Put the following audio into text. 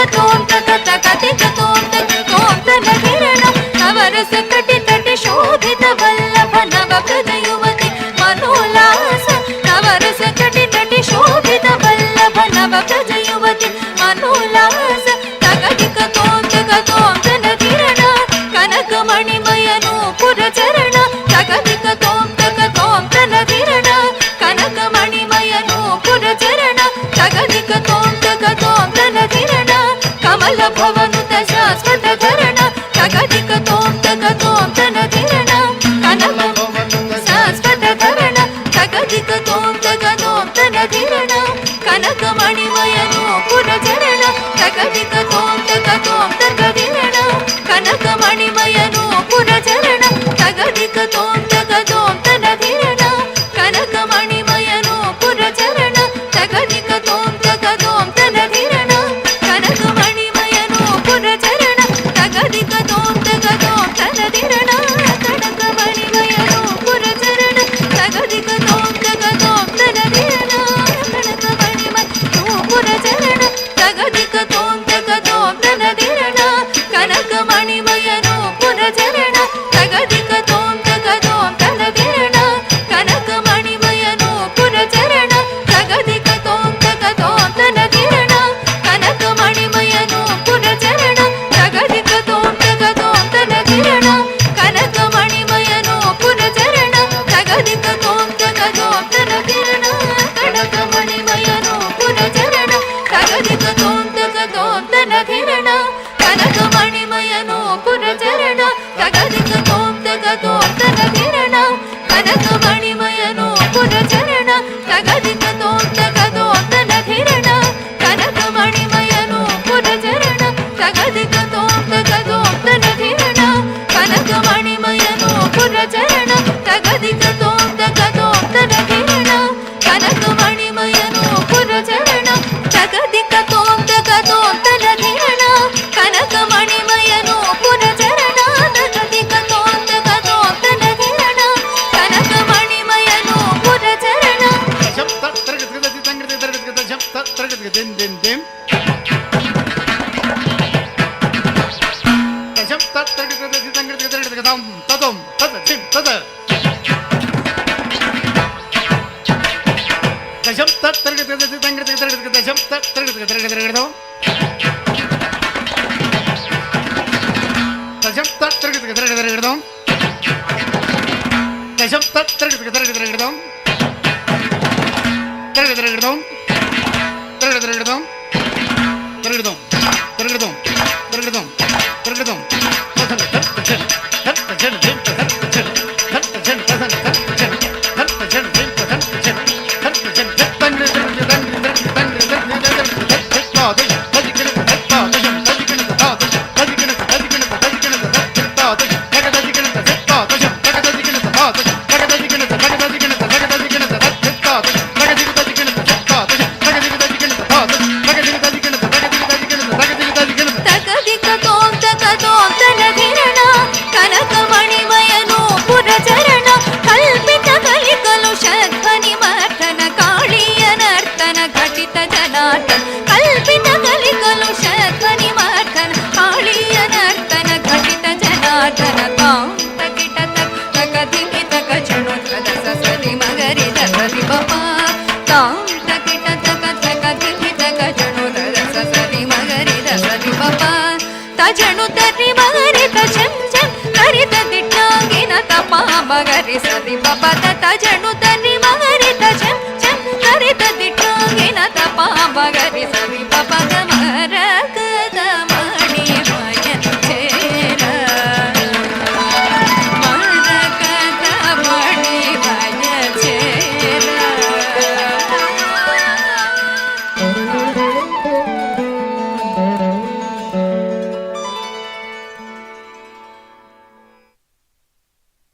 ತೋಂ ತಕ ತಕದಿಕ ತೋಂ ತಕ ತೋಂ ತನಧಿರಣ ನವರಸ ಕಟಿ ತಟಿ ಶೋಭಿತ ವಲ್ಲಭ ನವ ಪ್ರಜ ಯುವತಿ ಮನೋಲ್ಲಾಸ ನವರಸ ಕಟಿ ತಟಿ ಶೋಭಿತ ವಲ್ಲಭ ನವ ಪ್ರಜ ಯುವತಿ ಮನೋಲ್ಲಾಸ ತಕದಿಕ ತೋಂ ತನಧಿರಣ ಕನಕ ಮಣಿಮಯನು ಪುರಚರಣ ತಕದಿಕ ತೋಂ ತನಧಿರಣ ಕನಕ ಮಣಿಮಯನು ಪುರಚರಣ ತಗದಿಕ ತೋಂ ತನಧಿರಣ ಕಮಲ ಭವನುತ ಶಾಶ್ವತ ಧರಣ ತಗದಿಕ ತೋಂ ತನಧಿರಣ ಕನಕ ಶಾಶ್ವತ ಧರಣ ತಗದಿಕ ತೋಂ ತನಧಿರಣ ಕನಕ ಮಣಿಮಯನು ಪುರಚರಣ ತಗದಿಕ ತೋಂ ತನಧಿರಣ ಕನಕ ಮಣಿಮಯನು ಪುರಚರಣ ತಗದಿಕ ತೋಂ ತನಧಿರಣ ಕನಕ ಮಣಿಮಯನು ಪುರಚರಣ ತಗದಿಕ ತೋಂ ತನಧಿರಣ ಕನಕ ಮಣಿಮಯನು ಪುರಚರಣ ತಗದಿಕ ತೋಂ ತನಧಿರಣ ಕನಕ ಮಣಿಮಯನು ಪುರಚರಣ ತಗದಿಕ ತೋಂ ತನಧಿರಣ ಕನಕ ಮಣಿಮಯನು ಪುರಚರಣ ತಗದಿಕ ತೋಂ ತನಧಿರಣ ಕನಕ ಮಣಿಮಯನು ಪುರಚರಣ ತಗದಿಕ ತೋಂ ತನಧಿರಣ ಕನಕ ಮಣಿಮಯನು ಪುರಚರಣ ತಗದಿಕ ತೋಂ ತನಧಿರಣ ಕನಕ ಮಣಿಮಯನು ಪುರಚರಣ ತಗದಿಕ ತೋಂ ತನಧಿರಣ ಕನಕ ಮಣಿಮಯನು ಪುರಚರಣ ತಗದಿಕ ತೋಂ ತನಧಿರಣ ಕನಕ ಮಣಿಮಯನು ಪುರಚರಣ ತಗದಿಕ ತೋಂ ತನಧಿರಣ ಕನಕ ಮಣಿಮಯನು ಪುರಚರಣ ತಗದಿಕ ತೋಂ ತನಧಿರಣ ಕನಕ ಮಣಿಮಯನು ಪುರಚರಣ ತಗದಿಕ ತೋಂ ತನಧಿರಣ ಕನಕ ಮಣಿಮಯನು ಪುರಚರಣ ತಗದಿಕ ತೋಂ ತನಧಿರಣ ಕನಕ ಮಣಿಮಯನು ಪುರಚರಣ ತಗದಿಕ ತೋಂ ತನಧಿರಣ ಕನಕ ಮಣಿಮಯನು ಪುರಚರಣ ತಗದಿಕ ತೋಂ ತನಧಿರಣ ಕನಕ ಮಣಿಮಯನು ಪುರಚರಣ ತಗದಿಕ ತೋಂ ತನಧಿರಣ ಕನಕ ಮಣಿಮಯನು ಪುರಚರಣ ಮಗರಿ ಸರಿ ಬಪ ತತ ಜಣುತ